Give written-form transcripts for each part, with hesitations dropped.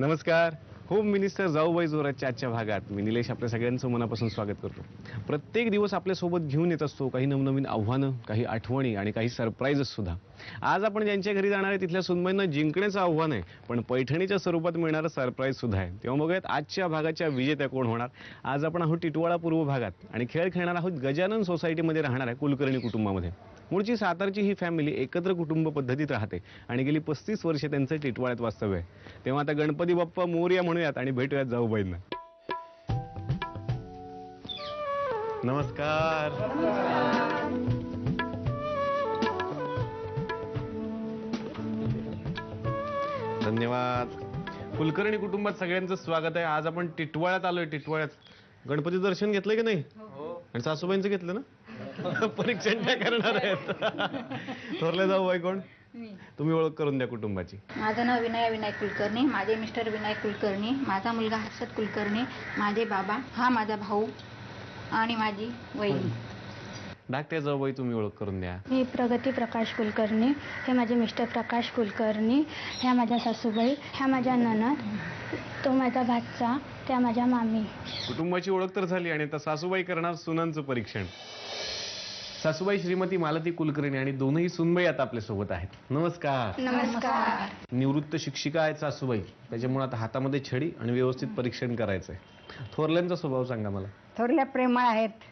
नमस्कार. Home minister जाऊबाई जोराच्या आजच्या भागात मी निलेश आपल्या सगळ्यांचं मनापासून स्वागत करतो. प्रत्येक दिवस आपल्यासोबत घेऊन येत असतो काही नवनवीन आव्हानं, काही आठवणी आणि काही सरप्राईजेस सुद्धा. आज आपण ज्यांच्या घरी जाणार आहे तिथल्या सुनबाईंना जिंकण्याचं आव्हान आहे, पण पैठणीच्या स्वरूपात मिळणारं सरप्राईज सुद्धा आहे. तेव्हा बघूयात आजच्या भागाच्या विजेत्या कोण होणार. आज आपण आहोत टिटवाळा पूर्व भागात आणि खेळ खेळणार आहोत गजानन सोसायटीमध्ये राहणाऱ्या कुलकर्णी कुटुंबामध्ये. मूळची सातारची ही फॅमिली एकत्र कुटुंब पद्धतीत राहते आणि गेली 35 वर्षे त्यांचं टिटवाळ्यात वास्तव्य आहे. तेव्हा आता गणपती बाप्पा मोरया म्हणूयात आणि भेटूयात जाऊबाईंना. नमस्कार. धन्यवाद. कुलकर्णी कुटुंबात सगळ्यांचं स्वागत आहे. आज आपण टिटवाळ्यात आलोय. टिटवाळ्यात गणपती दर्शन घेतलंय की नाही? आणि सासूबाईंचं घेतलं ना? परीक्षण काय करणार आहेत? थोरले जाऊबाई कोण? तुम्ही ओळख करून द्या कुटुंबाची. माझं नाव विनायक कुलकर्णी, माझे मिस्टर विनायक कुलकर्णी, माझा मुलगा हर्षद कुलकर्णी, माझे बाबा, हा माझा भाऊ आणि माझी वहिनी. धाकट्या जाऊबाई तुम्ही ओळख करून द्या. मी प्रगती प्रकाश कुलकर्णी, हे माझे मिस्टर प्रकाश कुलकर्णी, ह्या माझ्या सासूबाई, ह्या माझ्या नणद, तो माझा भाचा, त्या माझ्या मामी. कुटुंबाची ओळख तर झाली आणि आता सासूबाई करणार सुनांचं परीक्षण. सासूबाई श्रीमती मालती कुलकर्णी आणि दोनही सुनबाई आता आपल्या सोबत आहेत. नमस्कार. नमस्कार. निवृत्त शिक्षिका आहेत सासूबाई, त्याच्यामुळे आता हातामध्ये छडी आणि व्यवस्थित परीक्षण करायचंय. थोरल्यांचा स्वभाव सांगा मला. थोरल्या प्रेमळ आहेत,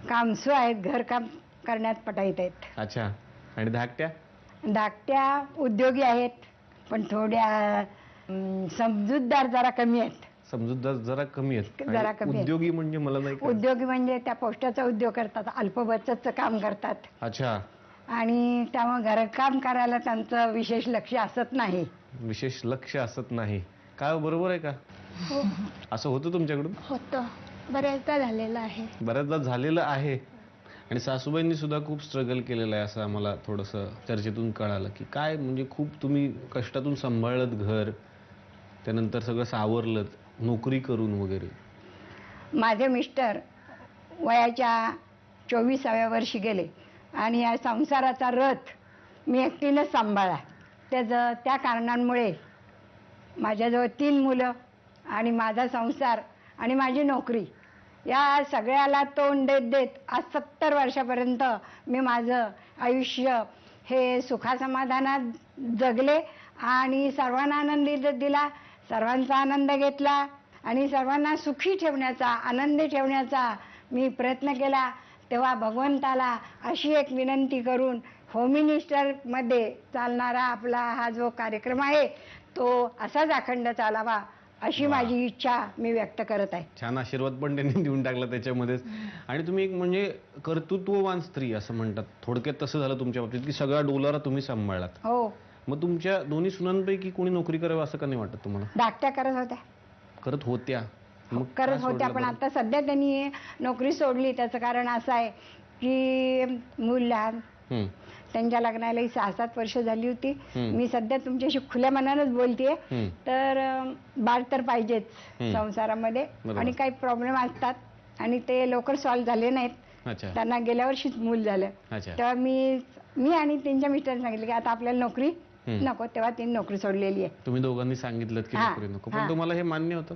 कामसू आहेत, घरकाम करण्यात पटाईत आहेत. अच्छा. आणि धाकट्या? धाकट्या उद्योगी आहेत, पण थोड्या समजूतदार जरा कमी आहेत. समजूतदार जरा कमी आहेत. जरा कमी आहेत. उद्योगी म्हणजे मला नाही कळलं. उद्योगी म्हणजे त्या पोस्टाचा उद्योग करतात, अल्प बचतचं काम करतात. अच्छा. आणि त्यामुळे घरकाम करायला त्यांचं विशेष लक्ष असत नाही. विशेष लक्ष असत नाही. काय बरोबर आहे का? असं होतं तुमच्याकडून? होतं, बऱ्याचदा झालेलं आहे. बऱ्याचदा झालेलं आहे. आणि सासूबाईंनी सुद्धा खूप स्ट्रगल केलेलं आहे असं आम्हाला थोडंसं चर्चेतून कळालं की काय म्हणजे खूप तुम्ही कष्टातून सांभाळलं घर, त्यानंतर सगळं सावरलं नोकरी करून वगैरे. माझे मिस्टर वयाच्या 24व्या वर्षी गेले आणि या संसाराचा रथ मी एकटीनंच सांभाळला. त्या कारणांमुळे माझ्याजवळ 3 मुलं आणि माझा संसार आणि माझी नोकरी या सगळ्याला तोंड देत देत आज 70 वर्षापर्यंत मी माझं आयुष्य हे सुखासमाधानात जगले आणि सर्वांना आनंद दिला, सर्वांचा आनंद घेतला आणि सर्वांना सुखी ठेवण्याचा, आनंदी ठेवण्याचा मी प्रयत्न केला. तेव्हा भगवंताला अशी एक विनंती करून होम मिनिस्टरमध्ये चालणारा आपला हा जो कार्यक्रम आहे तो असाच अखंड चालावा अशी माझी इच्छा मी व्यक्त करत आहे. छान आशीर्वाद पण त्यांनी देऊन टाकला त्याच्यामध्येच. आणि तुम्ही एक म्हणजे कर्तृत्ववान स्त्री असं म्हणतात. थोडक्यात तसं झालं तुमच्या बाबतीत की सगळा डोलारा तुम्ही सांभाळलात. हो. मग तुमच्या दोन्ही सुनांपैकी कोणी नोकरी करावं असं का नाही वाटत तुम्हाला? धाकट्या करत होत्या. करत होत्या? मग करत होत्या, पण आता सध्या त्यांनी नोकरी सोडली. त्याचं कारण असं आहे की मूल लहान, त्यांच्या लग्नाला 6-7 वर्ष झाली होती. मी सध्या तुमच्याशी खुल्या मनानच बोलतेय. तर बाळ तर पाहिजेच संसारामध्ये आणि काही प्रॉब्लेम असतात आणि ते लवकर सॉल्व्ह झाले नाहीत. त्यांना गेल्या वर्षीच मूल झालं. तेव्हा मी आणि त्यांच्या मिस्टरांनी सांगितलं की आता आपल्याला नोकरी नको. तेव्हा त्यांनी नोकरी सोडलेली आहे. तुम्ही दोघांनी सांगितलं की नोकरी नको, पण तुम्हाला हे मान्य होतं?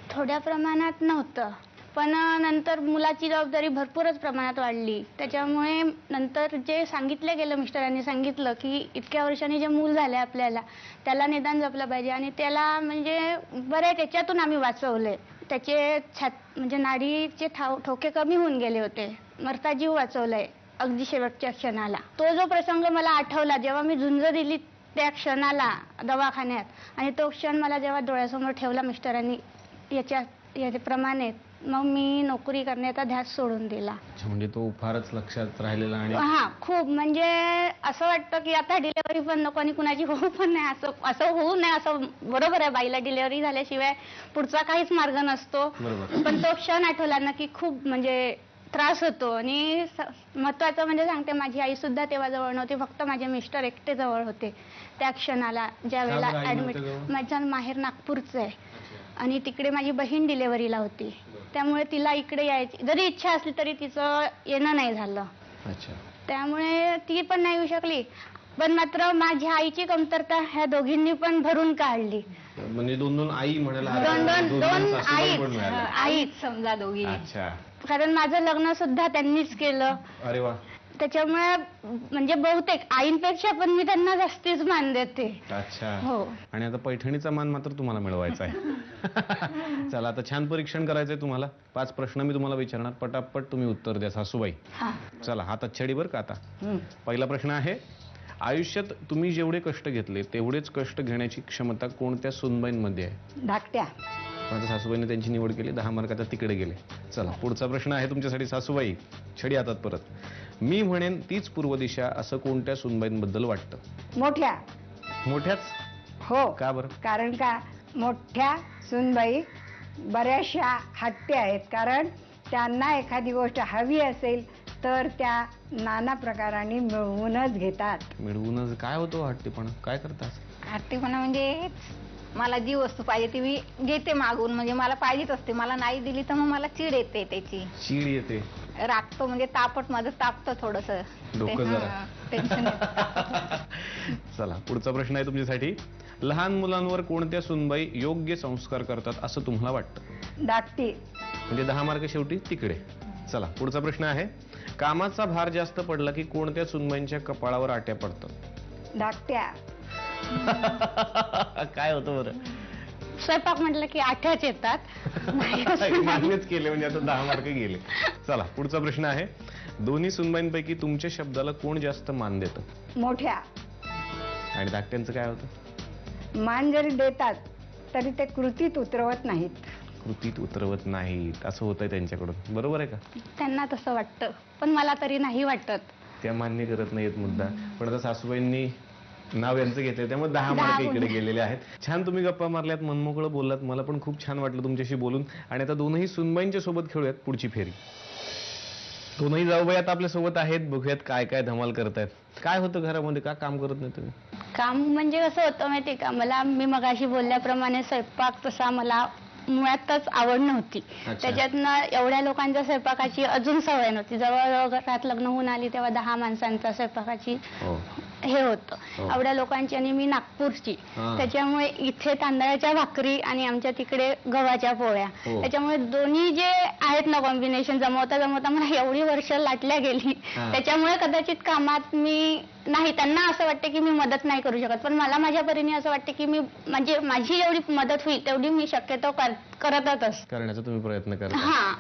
थोड्या प्रमाणात नव्हतं, पण नंतर मुलाची जबाबदारी भरपूरच प्रमाणात वाढली. त्याच्यामुळे नंतर जे सांगितलं गेलं, मिस्टरांनी सांगितलं की इतक्या वर्षांनी जे मूल झाले आपल्याला त्याला निदान जपलं पाहिजे आणि त्याला म्हणजे बऱ्याच त्याच्यातून आम्ही वाचवले. त्याचे म्हणजे नाडीचे ठोके कमी होऊन गेले होते. मरता जीव वाचवलाय अगदी शेवटच्या क्षणाला. तो जो प्रसंग मला आठवला जेव्हा मी झुंज दिली त्या क्षणाला दवाखान्यात आणि तो क्षण मला जेव्हा डोळ्यासमोर ठेवला मिस्टरांनी याच्याप्रमाणे, मग मी नोकरी करण्याचा ध्यास सोडून दिला. म्हणजे तो फारच लक्षात राहिलेला. आणि खूप म्हणजे असं वाटतं की आता डिलिव्हरी पण नको आणि कुणाची होऊ पण नाही, असं होऊ नये. असं बरोबर आहे, बाईला डिलिव्हरी झाल्याशिवाय पुढचा काहीच मार्ग नसतो. पण तो क्षण आठवला ना की खूप म्हणजे त्रास होतो. आणि महत्वाचं म्हणजे सांगते, माझी आई सुद्धा तेव्हा जवळ नव्हती, फक्त माझे मिस्टर एकटे जवळ होते त्या क्षणाला ज्या वेळेला ऍडमिट. माझं माहेर नागपूरचं आहे आणि तिकडे माझी बहीण डिलिव्हरीला होती. त्यामुळे तिला इकडे यायची जरी इच्छा असली तरी तिचं येणं नाही झालं. त्यामुळे ती पण नाही येऊ शकली. पण मात्र माझ्या आईची कमतरता ह्या दोघींनी पण भरून काढली. म्हणजे दोन दोन आई म्हणायला दोन हरकत नाही. दोन दोन दोन सासूबाई आईच पण मिळाल्या. आईच समजा दोघी. अच्छा, कारण माझं लग्न सुद्धा त्यांनीच केलं. अरे वा, त्याच्यामुळे म्हणजे बहुतेक आईंपेक्षा पण मी त्यांना जास्तीच मान देते. अच्छा. हो. आणि आता पैठणीचा मान मात्र तुम्हाला मिळवायचा आहे. चला, आता छान परीक्षण करायचंय तुम्हाला. 5 प्रश्न मी तुम्हाला विचारणार, पटापट तुम्ही उत्तर द्या सासूबाई. हा. चला, हातात छडी बर का आता. हं. पहिला प्रश्न आहे, आयुष्यात तुम्ही जेवढे कष्ट घेतले तेवढेच कष्ट घेण्याची क्षमता कोणत्या सुनबाईंमध्ये आहे? धाकट्या. माझ्या सासूबाईने त्यांची निवड केली, 10 मार्काचा तिकडे गेले. चला, पुढचा प्रश्न आहे तुमच्यासाठी सासूबाई, छडी हातात परत. मी म्हणेन तीच पूर्व दिशा असं कोणत्या सुनबाईंबद्दल वाटतं? मोठ्या. मोठ्याच? हो. का बरं? कारण का मोठ्या सुनबाई बऱ्याचशा हट्टी आहेत. कारण त्यांना एखादी गोष्ट हवी असेल तर त्या नाना प्रकाराने मिळवूनच घेतात. मिळवूनच काय होतो हट्टीपणा? काय करतात? हट्टीपणा म्हणजे मला जी वस्तू पाहिजे ती मी घेते मागून, म्हणजे मला पाहिजेच असते. मला नाही दिली तर मग मला चिड येते त्याची. चीड येते? रागतो म्हणजे तापट माझं तापतं थोडस. डोकं जरा. टेन्शन. चला, पुढचा प्रश्न आहे तुमच्यासाठी. लहान मुलांवर कोणत्या सुनबाई योग्य संस्कार करतात असं तुम्हाला वाटतं? धाकटी. म्हणजे 10 मार्क शेवटी तिकडे. चला, पुढचा प्रश्न आहे, कामाचा भार जास्त पडला की कोणत्या सुनबाईंच्या कपाळावर आट्या पडतात? धाकट्या. काय होतं बरं? स्वयंपाक म्हटलं की आठ्याच येतात. मान्यच केले, म्हणजे आता 10 मार्क गेले. चला, पुढचा प्रश्न आहे, दोन्ही सुनबाईंपैकी तुमच्या शब्दाला कोण जास्त मान देतं? मोठ्या. आणि धाकट्यांचं काय होतं? मान जरी देतात तरी ते कृतीत उतरवत नाहीत. कृतीत उतरवत नाहीत असं होतंय त्यांच्याकडून, बरोबर आहे का? त्यांना तसं वाटतं, पण मला तरी नाही वाटत. त्या मान्य करत नाहीत मुद्दा. पण आता सासूबाईंनी नाव यांचं घेतलंय त्यामुळे 10 मार्क इकडे गेलेले आहेत. छान तुम्ही गप्पा मारल्यात, मनमोकळं बोललात, मला पण खूप छान वाटलं तुमच्याशी बोलून. आणि आता दोनही सुनबाईंच्या सोबत खेळूयात पुढची फेरी. दोनही जाऊबाई आता आपल्या सोबत आहेत, बघूयात काय काय धमाल करतायत. काय होतं घरामध्ये, का काम करत नाही तुम्ही? काम म्हणजे कसं होतं माहितीये का, मी मगाशी बोलल्याप्रमाणे स्वयंपाक तसा मला मुळातच आवड नव्हती. त्याच्यातनं एवढ्या लोकांच्या स्वयंपाकाची अजून सवय नव्हती. जवळ घरात लग्न होऊन आली तेव्हा 10 माणसांच्या स्वयंपाकाची हे होतं, एवढ्या लोकांची. आणि मी नागपूरची, त्याच्यामुळे इथे तांदळाच्या भाकरी आणि आमच्या तिकडे गव्हाच्या पोळ्या. त्याच्यामुळे दोन्ही जे आहेत ना कॉम्बिनेशन, जमवता जमवता मला एवढी वर्ष लाटल्या गेली. त्याच्यामुळे कदाचित कामात मी नाही, त्यांना असं वाटतं की मी मदत नाही करू शकत, पण मला माझ्या परीने असं वाटतं की मी म्हणजे माझी जेवढी मदत होईल तेवढी मी शक्यतो करतच असते. करण्याचा तुम्ही प्रयत्न करता. हा.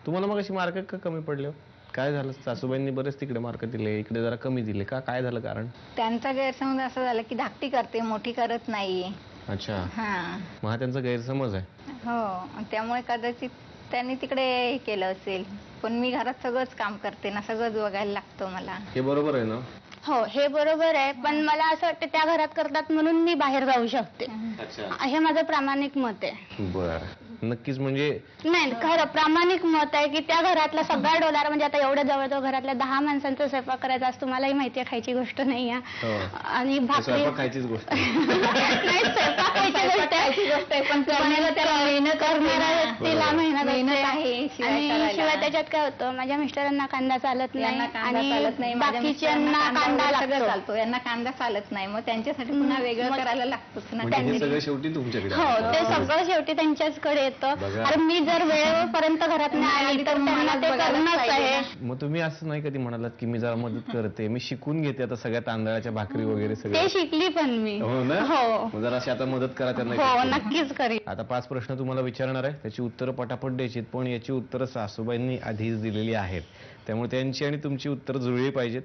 तुम्हाला मग अशी मार्क का कमी पडले? काय झालं? सासूबाईंनी बरेच तिकडे मार्क दिले, इकडे जरा कमी दिले का? काय झालं कारण? त्यांचा गैरसमज असं झालं की धाकटी करते, मोठी करत नाही. अच्छा, हा. मग हा त्यांचा गैरसमज आहे. हो, त्यामुळे कदाचित त्यांनी तिकडे हे केलं असेल. पण मी घरात सगळंच काम करते ना, सगळंच बघायला लागतं मला. हे बरोबर आहे ना? हो, हे बरोबर आहे, पण मला असं वाटतं त्या घरात करतात म्हणून मी बाहेर जाऊ शकते. अच्छा, हे माझं प्रामाणिक मत आहे. बर, नक्कीच. म्हणजे नाही, खरं प्रामाणिक मत आहे की त्या घरातला सगळा डोलार, म्हणजे आता एवढ्या जवळजवळ घरातल्या 10 माणसांचा स्वयंपाक करायचा असतो, तुम्हालाही माहितीये, खायची गोष्ट नाही आहे. आणि भाकरी खायचीच गोष्ट नाही, स्वयंपाक खायची गोष्ट आहे, पण करणाऱ्या व्यक्तीला मेहनत आहे. आणि शिवाय त्याच्यात काय होतं, माझ्या मिस्टरांना कांदा चालत नाही आणि बाकीच्यांना कांदा चालतो, यांना कांदा चालत नाही, मग त्यांच्यासाठी पुन्हा वेगळं करायला लागतोच ना. म्हणजे हे सगळं शेवटी तुमच्याकडे हो, आहे. ते सगळं शेवटी त्यांच्याचकडे येतं. बघा. कारण मी जर वेळेपर्यंत घरात नाही आली तर त्यांना ते करणंच आहे. मग तुम्ही असं नाही कधी म्हणालात की मी जरा मदत करते, मी शिकून घेते आता सगळ्या तांदळाच्या भाकरी वगैरे ते सगळं? शिकली पण मी. हो ना? हो. मग जरा अशी आता मदत करा त्यांना. हो, नक्कीच करेन. आता 5 प्रश्न तुम्हाला विचारणार आहे, त्याची उत्तरं पटापट द्यायची, पण याची उत्तरं सासूबाईंनी आधीच दिलेली आहेत, त्यामुळे त्यांची आणि तुमची उत्तरं जुळली पाहिजेत.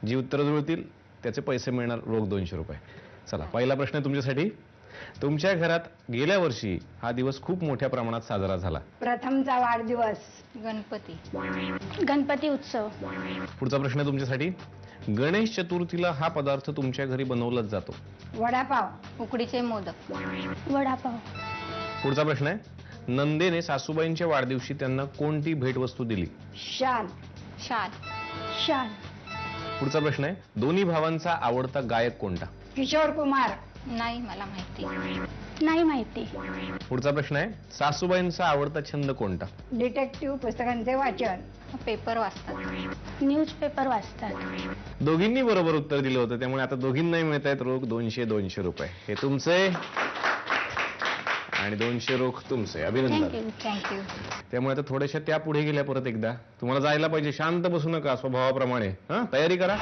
जी उत्तरं जुळतील त्याचे पैसे मिळणार, रोख 200 रुपये. चला, पहिला प्रश्न तुमच्यासाठी. तुमच्या घरात गेल्या वर्षी हा दिवस खूप मोठ्या प्रमाणात साजरा झाला. प्रथमचा वाढदिवस. गणपती उत्सव. पुढचा प्रश्न तुमच्यासाठी. गणेश चतुर्थीला हा पदार्थ तुमच्या घरी बनवलाच जातो. वडापाव. उकडीचे मोदक. वडापाव. पुढचा प्रश्न आहे, नंदेने सासूबाईंच्या वाढदिवशी त्यांना कोणती भेटवस्तू दिली? शाल. शाल. शाल. पुढचा प्रश्न आहे, दोन्ही भावांचा आवडता गायक कोणता? किशोर कुमार. नाही मला माहिती. नाही माहिती. पुढचा प्रश्न आहे, सासूबाईंचा आवडता छंद कोणता? डिटेक्टिव्ह पुस्तकांचे वाचन. पेपर वाचतात. न्यूजपेपर वाचतात. दोघींनी बरोबर उत्तर दिलं होतं, त्यामुळे आता दोघींनाही मिळत आहेत रोख 200 रुपये. हे तुमचे आणि 200 रोख तुमचे. अभिनंदन. थँक्यू. थँक्यू. त्यामुळे आता थोड्याशा त्या पुढे गेल्या परत एकदा. तुम्हाला जायला पाहिजे, शांत बसू नका, स्वभावाप्रमाणे. हा, तयारी करा.